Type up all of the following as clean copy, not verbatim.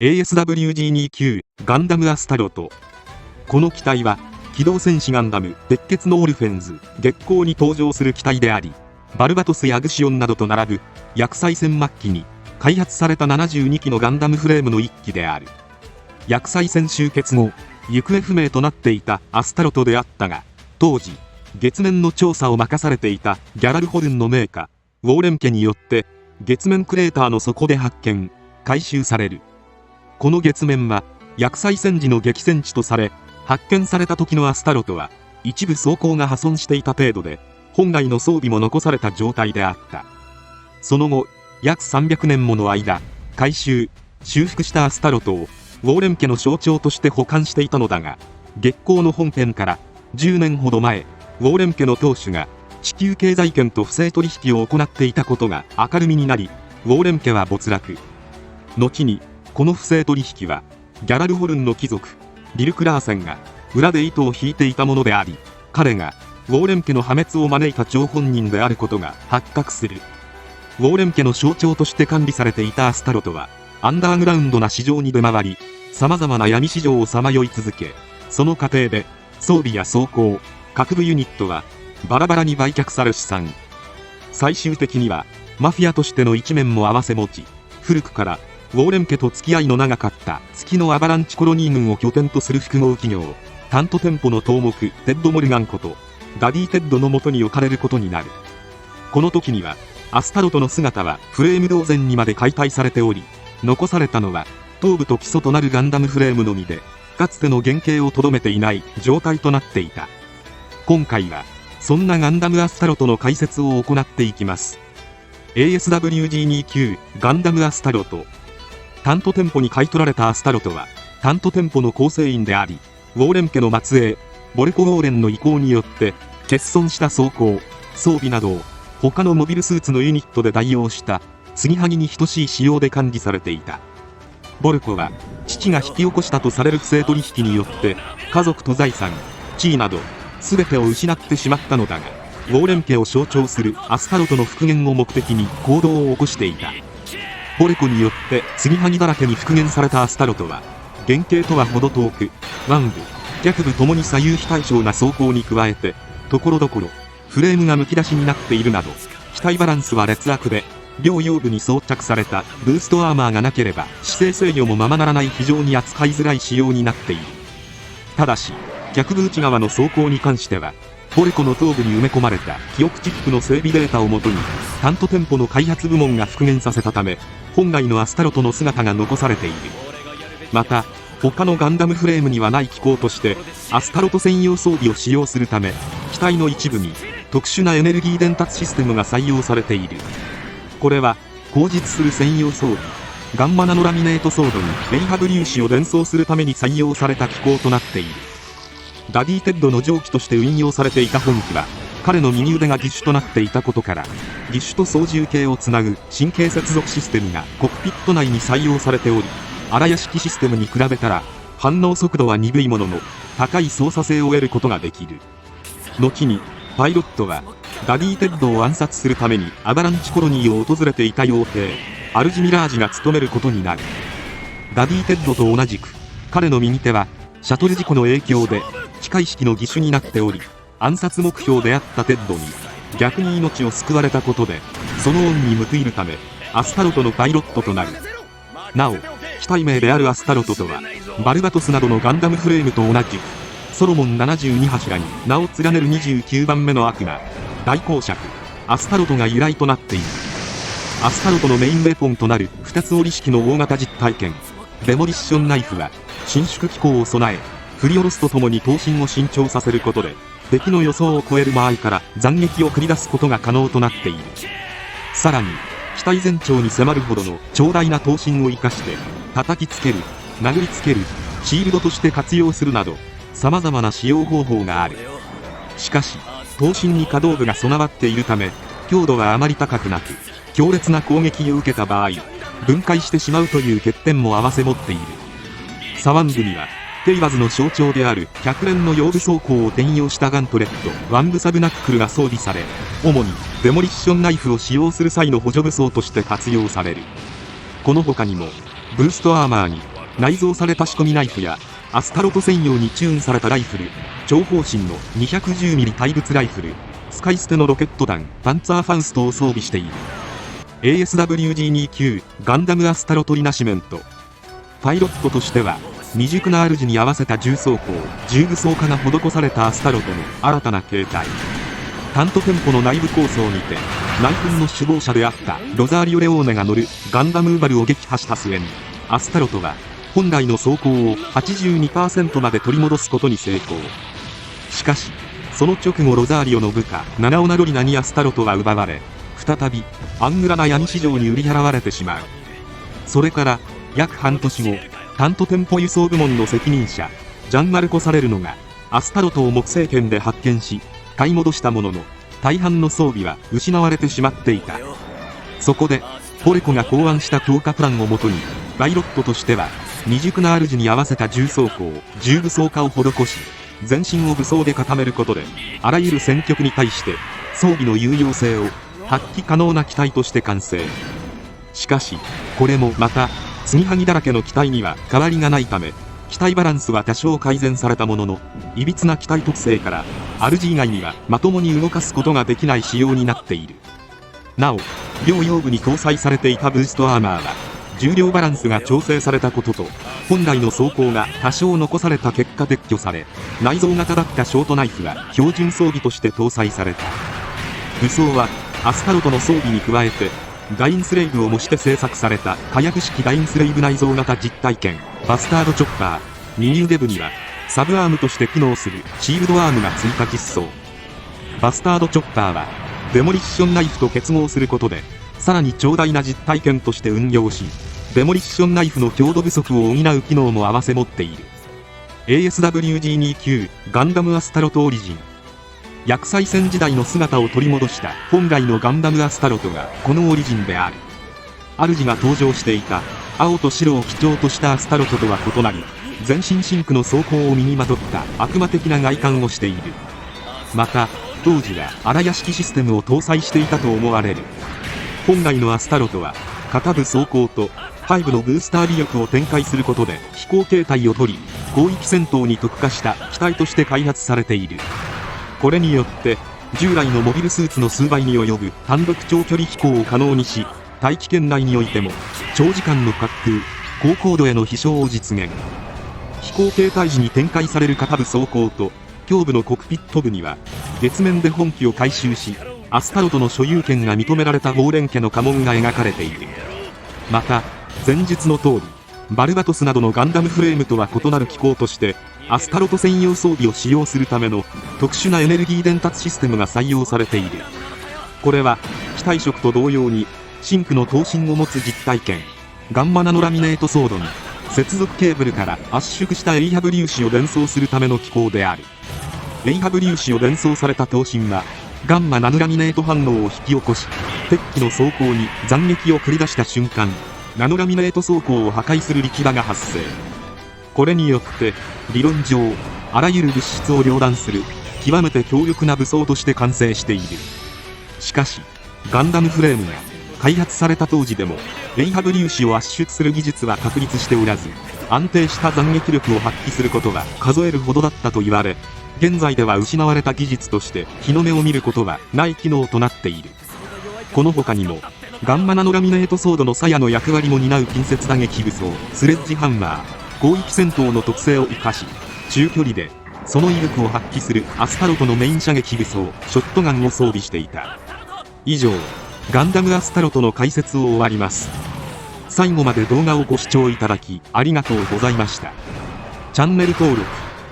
ASWG-2 ガンダムアスタロト。この機体は機動戦士ガンダム鉄血のオルフェンズ月光に登場する機体であり、バルバトスやグシオンなどと並ぶ薬剤戦末期に開発された72機のガンダムフレームの1機である。薬剤戦終結後行方不明となっていたアスタロトであったが、当時月面の調査を任されていたギャラルホルンの名家ウォーレン家によって月面クレーターの底で発見回収される。この月面は薬剤戦時の激戦地とされ、発見された時のアスタロトは一部装甲が破損していた程度で、本来の装備も残された状態であった。その後約300年もの間回収修復したアスタロトをウォーレン家の象徴として保管していたのだが、月光の本編から10年ほど前、ウォーレン家の当主が地球経済圏と不正取引を行っていたことが明るみになり、ウォーレン家は没落。後にこの不正取引はギャラルホルンの貴族リル・クラーセンが裏で糸を引いていたものであり、彼がウォーレン家の破滅を招いた張本人であることが発覚する。ウォーレン家の象徴として管理されていたアスタロトはアンダーグラウンドな市場に出回り、様々な闇市場をさまよい続け、その過程で装備や装甲各部ユニットはバラバラに売却され資産。最終的にはマフィアとしての一面も併せ持ち、古くからウォーレン家と付き合いの長かった月のアバランチコロニー軍を拠点とする複合企業タント店舗の頭目テッド・モルガンことダディ・テッドのもとに置かれることになる。この時にはアスタロトの姿はフレーム同然にまで解体されており、残されたのは頭部と基礎となるガンダムフレームのみで、かつての原型をとどめていない状態となっていた。今回はそんなガンダムアスタロトの解説を行っていきます。 ASWG-2 ガンダムアスタロト。タント店舗に買い取られたアスタロトはタント店舗の構成員であり、ウォーレン家の末裔ボルコ・ウォーレンの意向によって欠損した装甲装備などを他のモビルスーツのユニットで代用した継ぎはぎに等しい仕様で管理されていた。ボルコは父が引き起こしたとされる不正取引によって家族と財産地位など全てを失ってしまったのだが、ウォーレン家を象徴するアスタロトの復元を目的に行動を起こしていた。ボルコによって継ぎはぎだらけに復元されたアスタロトは原型とは程遠く、腕部逆部ともに左右非対称な装甲に加えて、ところどころフレームがむき出しになっているなど機体バランスは劣悪で、両腰部に装着されたブーストアーマーがなければ姿勢制御もままならない非常に扱いづらい仕様になっている。ただし逆部内側の装甲に関しては、ボルコの頭部に埋め込まれた記憶チップの整備データをもとにタント店舗の開発部門が復元させたため、本来のアスタロトの姿が残されている。また他のガンダムフレームにはない機構としてアスタロト専用装備を使用するため、機体の一部に特殊なエネルギー伝達システムが採用されている。これは後日する専用装備ガンマナノラミネートソードにレイハブ粒子を伝送するために採用された機構となっている。ダディ・テッドの蒸気として運用されていた本機は彼の右腕が義手となっていたことから、義手と操縦系をつなぐ神経接続システムがコックピット内に採用されており、荒屋式システムに比べたら反応速度は鈍いものの高い操作性を得ることができる。後にパイロットはダディ・テッドを暗殺するためにアバランチコロニーを訪れていた傭兵アルジ・ミラージが務めることになる。ダディ・テッドと同じく彼の右手はシャトル事故の影響で機械式の義手になっており、暗殺目標であったテッドに逆に命を救われたことでその恩に報いるためアスタロトのパイロットとなる。なお機体名であるアスタロトとはバルバトスなどのガンダムフレームと同じくソロモン72柱に名を連ねる29番目の悪魔大公爵アスタロトが由来となっている。アスタロトのメインウェポンとなる2つ折り式の大型実体剣デモリッションナイフは伸縮機構を備え、振り下ろすとともに刀身を伸長させることで敵の予想を超える間合いから斬撃を繰り出すことが可能となっている。さらに機体全長に迫るほどの長大な刀身を生かして叩きつける、殴りつける、シールドとして活用するなど様々な使用方法がある。しかし刀身に可動部が備わっているため強度はあまり高くなく、強烈な攻撃を受けた場合分解してしまうという欠点も併せ持っている。左腕部にはテイワズの象徴である100連の腰部装甲を転用したガントレットワンブサブナックルが装備され、主にデモリッションナイフを使用する際の補助武装として活用される。この他にもブーストアーマーに内蔵された仕込みナイフやアスタロト専用にチューンされたライフル、超方針の 210mm 対物ライフル、使い捨てのロケット弾パンツァーファウストを装備している。 ASWG2 級ガンダムアスタロトリナシメント。パイロットとしては未熟な主に合わせた重装甲重武装化が施されたアスタロトの新たな形態。タント店舗の内部構想にて内紛の首謀者であったロザーリオ・レオーネが乗るガンダムウバルを撃破した末に、アスタロトは本来の装甲を 82% まで取り戻すことに成功。しかしその直後、ロザーリオの部下ナナオナロリナにアスタロトは奪われ、再びアングラな闇市場に売り払われてしまう。それから約半年後、タント店舗輸送部門の責任者ジャンマルコ・サレルノがアスタロトを木星圏で発見し買い戻したものの、大半の装備は失われてしまっていた。そこでポレコが考案した強化プランをもとに、パイロットとしては未熟な主に合わせた重装甲重武装化を施し、全身を武装で固めることであらゆる戦局に対して装備の有用性を発揮可能な機体として完成。しかしこれもまた継ぎはぎだらけの機体には変わりがないため、機体バランスは多少改善されたものの、いびつな機体特性から主以外にはまともに動かすことができない仕様になっている。なお両腰部に搭載されていたブーストアーマーは重量バランスが調整されたことと、本来の装甲が多少残された結果撤去され、内蔵型だったショートナイフは標準装備として搭載された。武装はアスタロトの装備に加えて、ダインスレイブを模して製作された火薬式ダインスレイブ内蔵型実体験バスタードチョッパー。右腕部にはサブアームとして機能するシールドアームが追加実装。バスタードチョッパーはデモリッションナイフと結合することで、さらに長大な実体験として運用し、デモリッションナイフの強度不足を補う機能も併せ持っている。 ASWG2 級ガンダムアスタロトオリジン。薬剤戦時代の姿を取り戻した本来のガンダムアスタロトがこのオリジンである。主が登場していた青と白を基調としたアスタロトとは異なり、全身真空の装甲を身にまとった悪魔的な外観をしている。また当時は荒屋敷システムを搭載していたと思われる。本来のアスタロトは片部装甲と5のブースター尾翼を展開することで飛行形態を取り、広域戦闘に特化した機体として開発されている。これによって従来のモビルスーツの数倍に及ぶ単独長距離飛行を可能にし、大気圏内においても長時間の滑空高高度への飛翔を実現。飛行形態時に展開される片部装甲と胸部のコックピット部には月面で本機を回収し、アスタロトの所有権が認められたウォーレン家の家紋が描かれている。また前述の通り、バルバトスなどのガンダムフレームとは異なる機構としてアスタロト専用装備を使用するための特殊なエネルギー伝達システムが採用されている。これは機体色と同様に真空の頭身を持つ実体験ガンマナノラミネートソードに接続ケーブルから圧縮したエイハブ粒子を伝送するための機構である。エイハブ粒子を伝送された頭身はガンマナノラミネート反応を引き起こし、敵機の装甲に斬撃を繰り出した瞬間、ナノラミネート装甲を破壊する力場が発生。これによって理論上あらゆる物質を両断する極めて強力な武装として完成している。しかしガンダムフレームが開発された当時でもエイハブ粒子を圧縮する技術は確立しておらず、安定した斬撃力を発揮することは数えるほどだったと言われ、現在では失われた技術として日の目を見ることはない機能となっている。この他にもガンマナノラミネートソードの鞘の役割も担う近接打撃武装スレッジハンマー、広域戦闘の特性を生かし中距離でその威力を発揮するアスタロトのメイン射撃武装ショットガンを装備していた。以上ガンダムアスタロトの解説を終わります。最後まで動画をご視聴いただきありがとうございました。チャンネル登録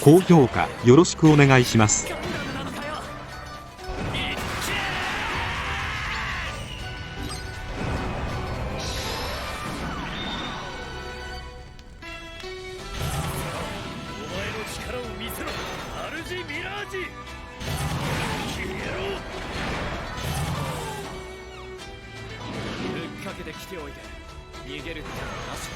高評価よろしくお願いします。ぶっかけてきておいて逃げることはなし。